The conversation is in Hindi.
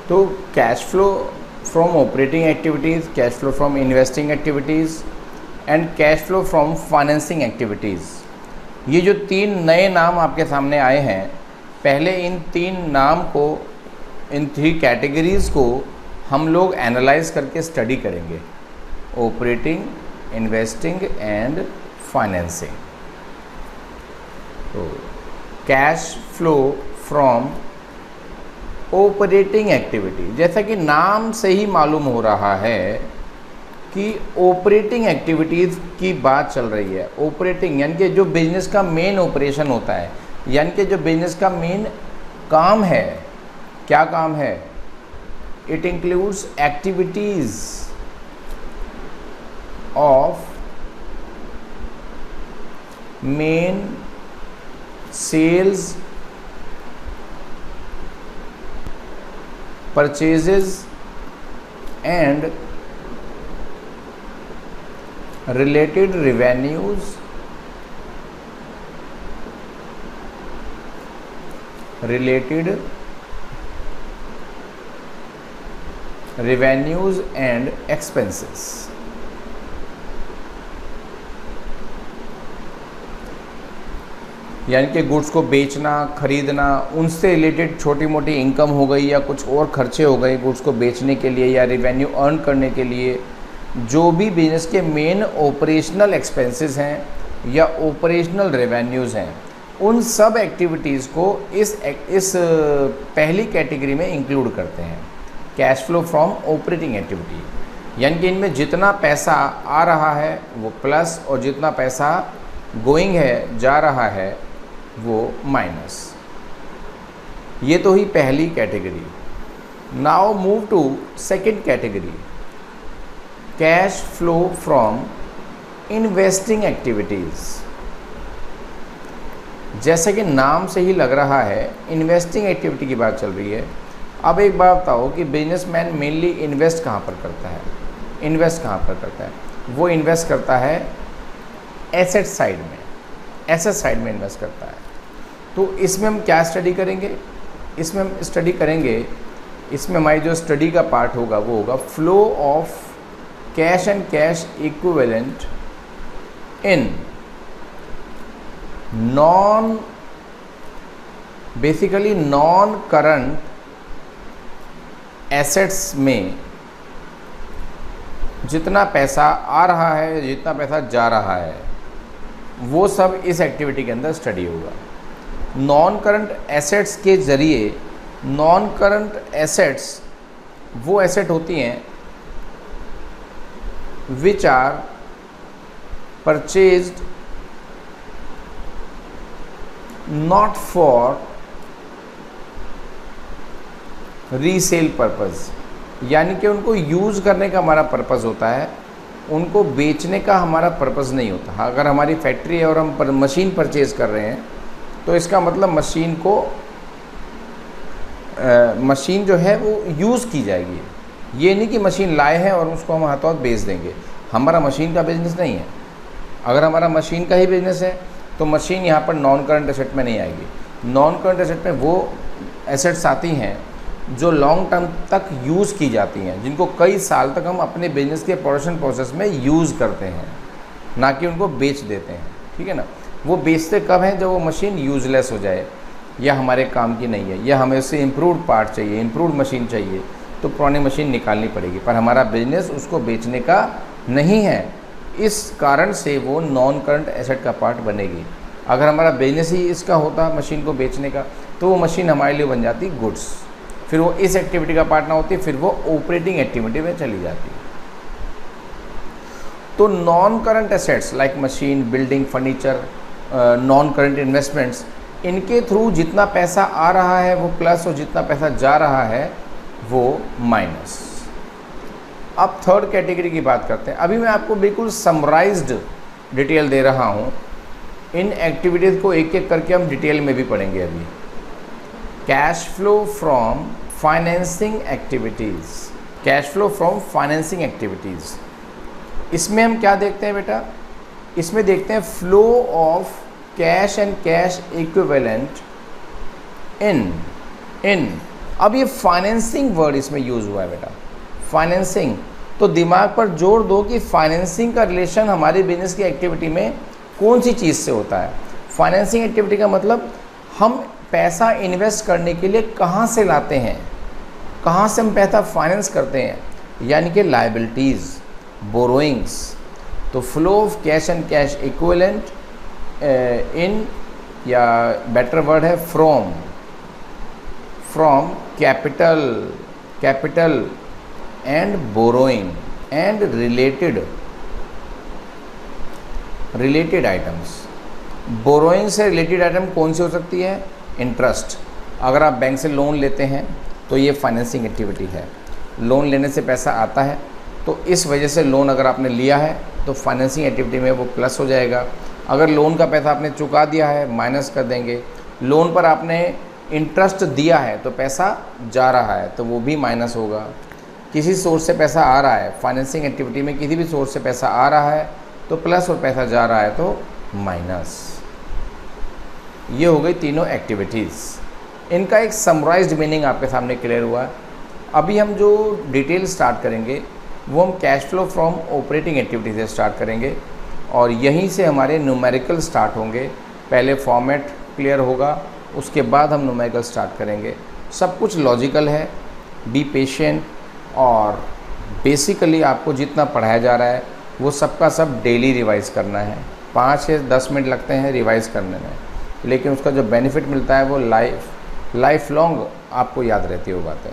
तो cash flow from operating activities, cash flow from investing activities and cash flow from financing activities, ये जो 3 नए नाम आपके सामने आए हैं, पहले इन 3 नाम को, इन 3 कैटेगरीज़ को हम लोग एनालाइज करके स्टडी करेंगे, ऑपरेटिंग, इन्वेस्टिंग एंड फाइनेंसिंग। तो cash flow from operating activity, जैसा कि नाम से ही मालूम हो रहा है कि ऑपरेटिंग एक्टिविटीज़ की बात चल रही है। ऑपरेटिंग यानी कि जो बिजनेस का मेन ऑपरेशन होता है, यानी कि जो बिजनेस का मेन काम है, क्या काम है? It includes activities of main sales, purchases and related revenues, and expenses। यानी कि गुड्स को बेचना, खरीदना, उनसे रिलेटेड छोटी मोटी इनकम हो गई या कुछ और खर्चे हो गए गुड्स को बेचने के लिए या रेवेन्यू अर्न करने के लिए, जो भी बिजनेस के मेन ऑपरेशनल एक्सपेंसेस हैं या ऑपरेशनल रेवेन्यूज़ हैं, उन सब एक्टिविटीज़ को इस पहली कैटेगरी में इंक्लूड करते हैं, cash flow from operating activity. यानी कि इनमें जितना पैसा आ रहा है वो प्लस और जितना पैसा गोइंग है, जा रहा है, वो माइनस। ये तो ही पहली category. Now move to second category, cash flow from investing activities. जैसे कि नाम से ही लग रहा है इन्वेस्टिंग एक्टिविटी की बात चल रही है। अब एक बात बताओ कि बिजनेसमैन मेनली इन्वेस्ट कहाँ पर करता है? इन्वेस्ट कहाँ पर करता है? वो इन्वेस्ट करता है एसेट साइड में, एसेट साइड में इन्वेस्ट करता है। तो इसमें हम क्या स्टडी करेंगे? इसमें हम स्टडी करेंगे, इसमें हमारी जो स्टडी का पार्ट होगा वो होगा flow of cash and cash equivalent in basically non current assets में जितना पैसा आ रहा है, जितना पैसा जा रहा है, वो सब इस एक्टिविटी के अंदर स्टडी होगा। नॉन करंट एसेट्स के ज़रिए, नॉन करंट एसेट्स वो एसेट होती हैं which are purchased not for resale purpose, यानी कि उनको यूज़ करने का हमारा पर्पज़ होता है, उनको बेचने का हमारा पर्पज़ नहीं होता। अगर हमारी फैक्ट्री है और हम मशीन परचेज़ कर रहे हैं तो इसका मतलब मशीन जो है वो यूज़ की जाएगी। ये नहीं कि मशीन लाए हैं और उसको हम हाथों हाथ बेच देंगे। हमारा मशीन का बिज़नेस नहीं है। अगर हमारा मशीन का ही बिज़नेस है तो मशीन यहाँ पर नॉन करंट एसेट में नहीं आएगी। नॉन करंट एसेट में वो एसेट्स आती हैं जो लॉन्ग टर्म तक यूज़ की जाती हैं, जिनको कई साल तक हम अपने बिजनेस के प्रोडक्शन प्रोसेस में यूज़ करते हैं, ना कि उनको बेच देते हैं। ठीक है ना? वो बेचते कब हैं? जब वो मशीन यूज़लेस हो जाए या हमारे काम की नहीं है या हमें उससे इम्प्रूव्ड पार्ट चाहिए, इम्प्रूव्ड मशीन चाहिए, तो पुरानी मशीन निकालनी पड़ेगी। पर हमारा बिजनेस उसको बेचने का नहीं है, इस कारण से वो नॉन करंट एसेट का पार्ट बनेगी। अगर हमारा बिजनेस ही इसका होता मशीन को बेचने का, तो वो मशीन हमारे लिए बन जाती गुड्स, फिर वो इस एक्टिविटी का पार्ट ना होती, फिर वो ऑपरेटिंग एक्टिविटी में चली जाती। तो non current assets like machine, building, furniture, non current investments, इनके थ्रू जितना पैसा आ रहा है वो प्लस और जितना पैसा जा रहा है वो माइनस। अब थर्ड कैटेगरी की बात करते हैं। अभी मैं आपको बिल्कुल समराइज्ड डिटेल दे रहा हूँ। इन एक्टिविटीज़ को एक एक करके हम डिटेल में भी पढ़ेंगे। अभी cash flow from financing activities, cash flow from financing activities, इसमें हम क्या देखते हैं बेटा? इसमें देखते हैं flow of cash and cash equivalent इन अब ये फाइनेंसिंग वर्ड इसमें यूज़ हुआ है बेटा, फाइनेंसिंग। तो दिमाग पर जोर दो कि फाइनेंसिंग का रिलेशन हमारी बिजनेस की एक्टिविटी में कौन सी चीज़ से होता है। फाइनेंसिंग एक्टिविटी का मतलब हम पैसा इन्वेस्ट करने के लिए कहाँ से लाते हैं, कहाँ से हम पैसा फाइनेंस करते हैं, यानी कि लायबिलिटीज़, बोरोइंग्स। तो flow of cash and cash equivalent इन, या बेटर वर्ड है from capital and borrowing and related items. Borrowing से रिलेटेड आइटम कौन सी हो सकती है? इंटरेस्ट। अगर आप बैंक से लोन लेते हैं तो ये फाइनेंसिंग एक्टिविटी है। लोन लेने से पैसा आता है, तो इस वजह से लोन अगर आपने लिया है तो फाइनेंसिंग एक्टिविटी में वो प्लस हो जाएगा। अगर लोन का पैसा आपने चुका दिया है, माइनस कर देंगे। लोन पर आपने इंटरेस्ट दिया है तो पैसा जा रहा है, तो वो भी माइनस होगा। किसी सोर्स से पैसा आ रहा है, फाइनेंसिंग एक्टिविटी में किसी भी सोर्स से पैसा आ रहा है तो प्लस, और पैसा जा रहा है तो माइनस। ये हो गई तीनों एक्टिविटीज़। इनका एक समराइज्ड मीनिंग आपके सामने क्लियर हुआ है। अभी हम जो डिटेल स्टार्ट करेंगे वो हम cash flow from operating activity से स्टार्ट करेंगे, और यहीं से हमारे न्यूमेरिकल स्टार्ट होंगे। पहले फॉर्मेट क्लियर होगा, उसके बाद हम न्यूमेरिकल स्टार्ट करेंगे। सब कुछ लॉजिकल है, बी पेशेंट, और बेसिकली आपको जितना पढ़ाया जा रहा है वो सबका सब डेली रिवाइज़ करना है। 5 से 10 मिनट लगते हैं रिवाइज़ करने में, लेकिन उसका जो बेनिफिट मिलता है वो लाइफ लॉन्ग आपको याद रहती है वो बातें।